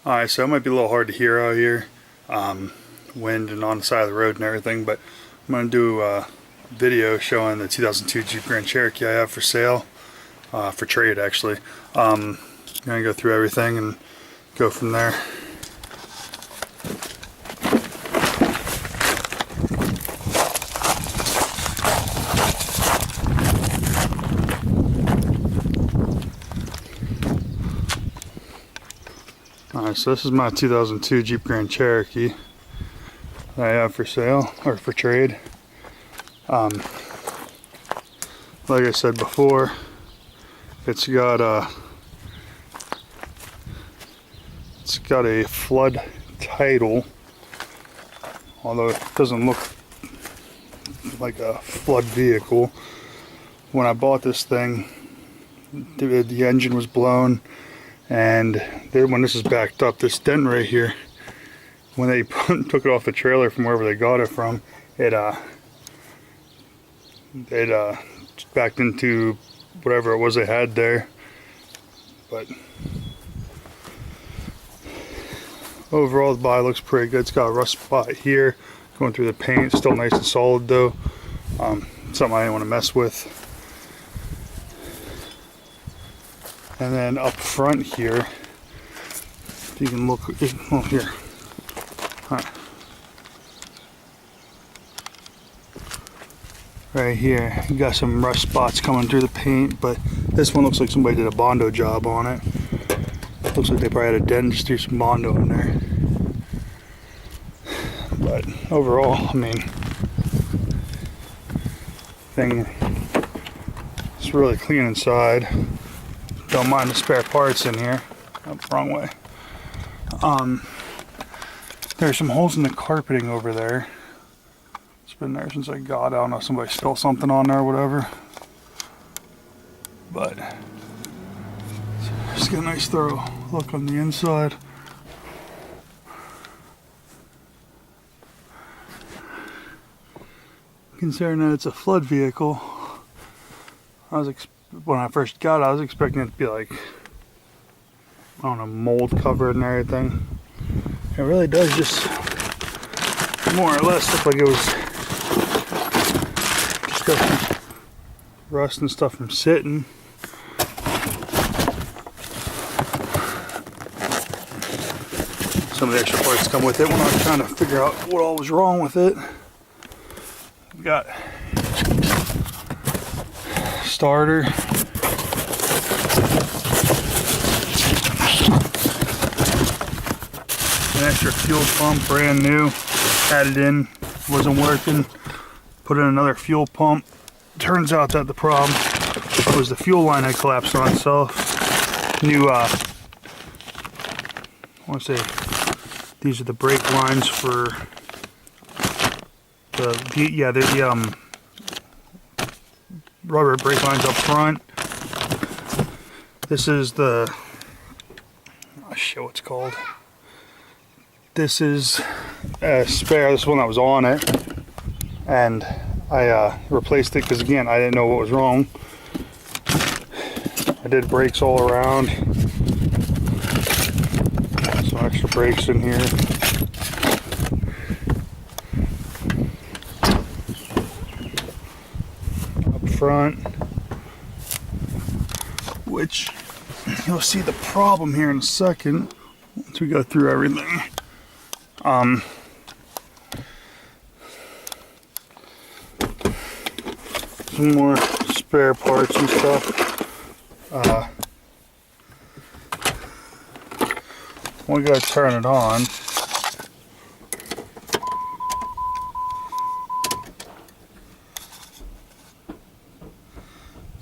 Alright, so it might be a little hard to hear out here, wind and on the side of the road and everything, but I'm going to do a video showing the 2002 Jeep Grand Cherokee I have for sale, for trade actually. I'm going to go through everything and go from there. Alright, so this is my 2002 Jeep Grand Cherokee that I have for sale, or for trade. Like I said before, it's got a flood title, although it doesn't look like a flood vehicle. When I bought this thing, the engine was blown, and when this is backed up, this dent right here, when they took it off the trailer from wherever they got it from, it backed into whatever it was they had there. But overall, the body looks pretty good. It's got a rust spot here going through the paint. Still nice and solid though. Something I didn't want to mess with. And then up front here, if you can look, oh here, right here, you got some rust spots coming through the paint, but this one looks like somebody did a Bondo job on it. Looks like they probably had a dent and just threw some Bondo in there. But overall, I mean, thing is really clean inside. Don't mind the spare parts in here. Oh, wrong way. There's some holes in the carpeting over there. It's been there since I got it. I don't know if somebody spilled something on there or whatever. But just get a nice thorough look on the inside. Considering that it's a flood vehicle, when I first got it, I was expecting it to be like, I don't know, mold covered and everything. It really does just more or less look like it was just got some rust and stuff from sitting. Some of the extra parts come with it when I was trying to figure out what all was wrong with it. We got starter, an extra fuel pump, brand new, had it in, wasn't working, put in another fuel pump. Turns out that the problem was the fuel line had collapsed on itself. New, I want to say, these are the brake lines for the rubber brake lines up front. This is the, oh shit, what's it called? This is a spare, this one that was on it, and I replaced it because again I didn't know what was wrong. I did brakes all around, some extra brakes in here. Up front, which you'll see the problem here in a second once we go through everything. Some more spare parts and stuff. We gotta turn it on.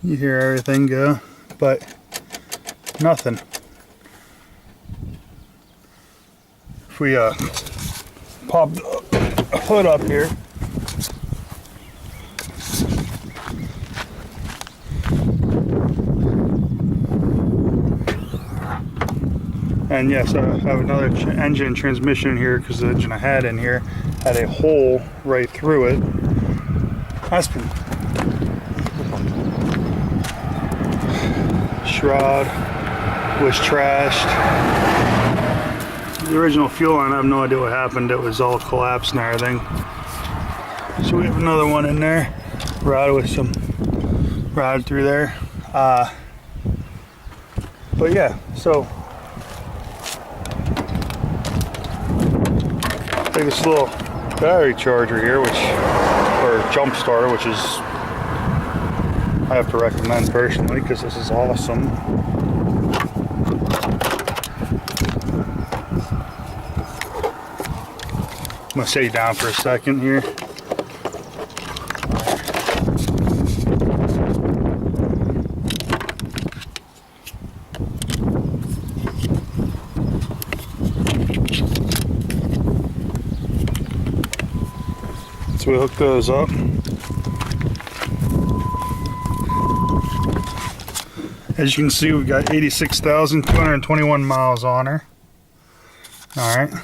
You hear everything go, but nothing. If we pop the hood up here, and yes, I have another engine and transmission in here because the engine I had in here had a hole right through it. That's been shroud was trashed. The original fuel line, I have no idea what happened. It was all collapsed and everything. So we have another one in there. Routed through there. But yeah, so take this little battery charger here, or jump starter, which is I have to recommend personally because this is awesome. I'm gonna set you down for a second here. So we hook those up. As you can see, we've got 86,221 miles on her. All right.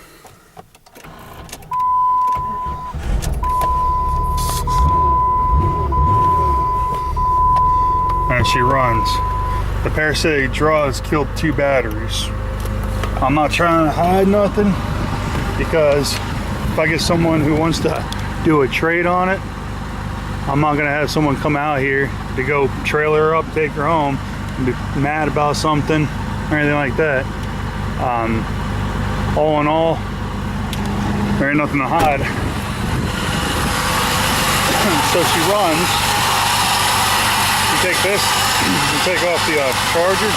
And she runs. The parasitic draw has killed 2 batteries. I'm not trying to hide nothing because if I get someone who wants to do a trade on it, I'm not gonna have someone come out here to go trailer her up, take her home, and be mad about something or anything like that. All in all, there ain't nothing to hide. So she runs. You take this, you take off the charger.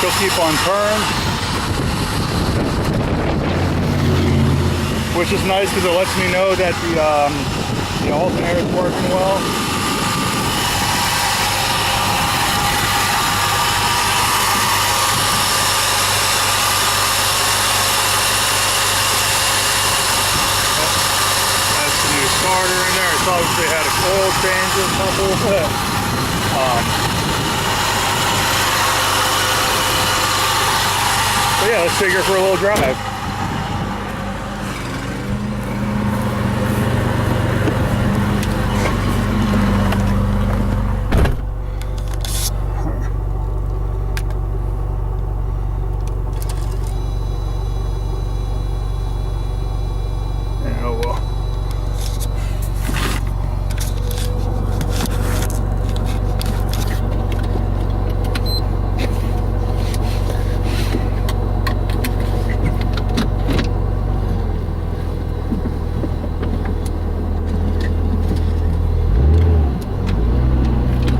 She'll keep on turning, which is nice because it lets me know that the alternator is working well. That's the new starter in there. It's obviously had a oil change or a couple. So yeah, let's take her for a little drive.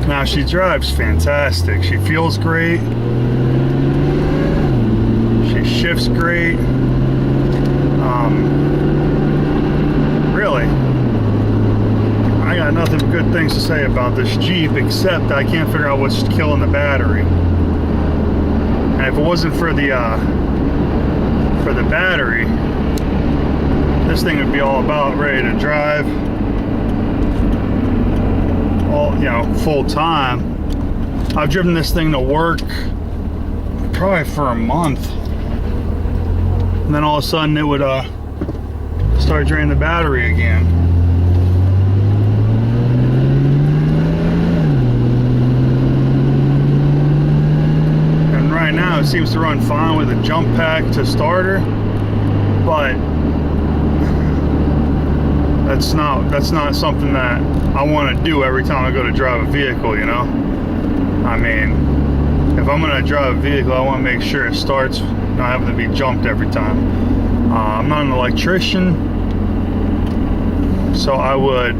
Now she drives fantastic. She feels great. She shifts great. Really, I got nothing but good things to say about this Jeep, except I can't figure out what's killing the battery. And if it wasn't for the battery, this thing would be all about ready to drive. Full time. I've driven this thing to work probably for a month, and then all of a sudden it would start draining the battery again. And right now it seems to run fine with a jump pack to starter, but that's not something that I want to do every time I go to drive a vehicle, you know? I mean, if I'm going to drive a vehicle, I want to make sure it starts not having to be jumped every time. I'm not an electrician, so I would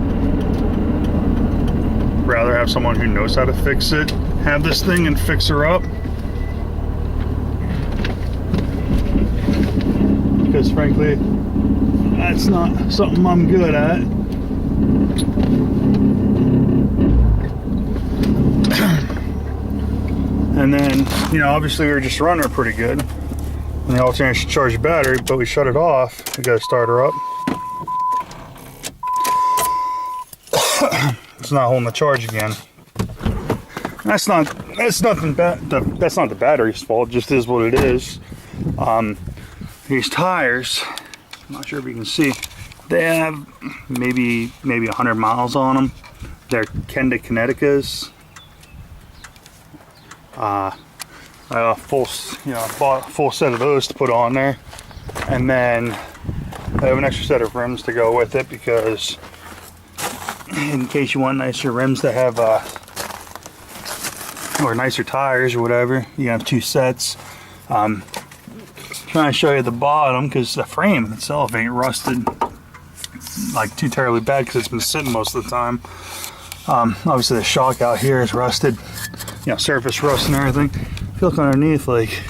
rather have someone who knows how to fix it, have this thing and fix her up. Because frankly, that's not something I'm good at. And then, obviously we were just running her pretty good. And the alternator should charge the battery, but we shut it off. We gotta start her up. It's not holding the charge again. That's not the battery's fault, it just is what it is. These tires, I'm not sure if you can see, they have maybe 100 miles on them. They're Kenda Kineticas. full, bought a full set of those to put on there, and then I have an extra set of rims to go with it because in case you want nicer rims to have, or nicer tires or whatever, you have 2 sets. Trying to show you the bottom because the frame itself ain't rusted like too terribly bad because it's been sitting most of the time. Obviously the shock out here is rusted, surface rust and everything. If you look underneath, like,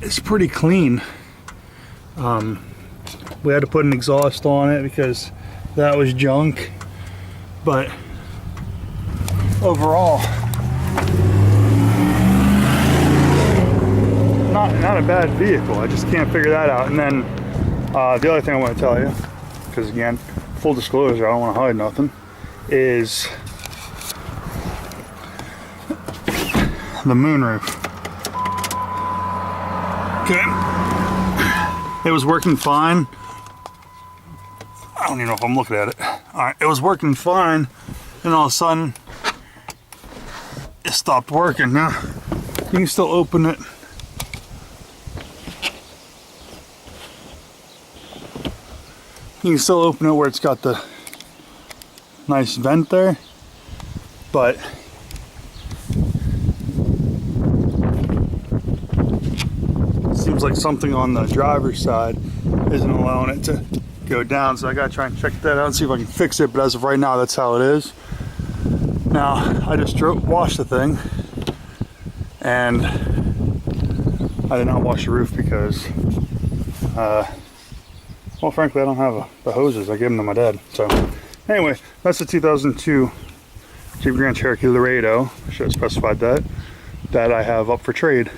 it's pretty clean. We had to put an exhaust on it because that was junk, but overall not a bad vehicle. I just can't figure that out. And then the other thing I want to tell you, because again, full disclosure, I don't want to hide nothing, is the moonroof. Okay, it was working fine. I don't even know if I'm looking at it. All right, it was working fine, and all of a sudden it stopped working. Now you can still open it. You can still open it where it's got the nice vent there, but it seems like something on the driver's side isn't allowing it to go down, so I gotta try and check that out and see if I can fix it. But as of right now, that's how it is. Now I just washed the thing, and I did not wash the roof because well, frankly, I don't have the hoses. I gave them to my dad. So anyway, that's the 2002 Jeep Grand Cherokee Laredo. I should have specified that I have up for trade.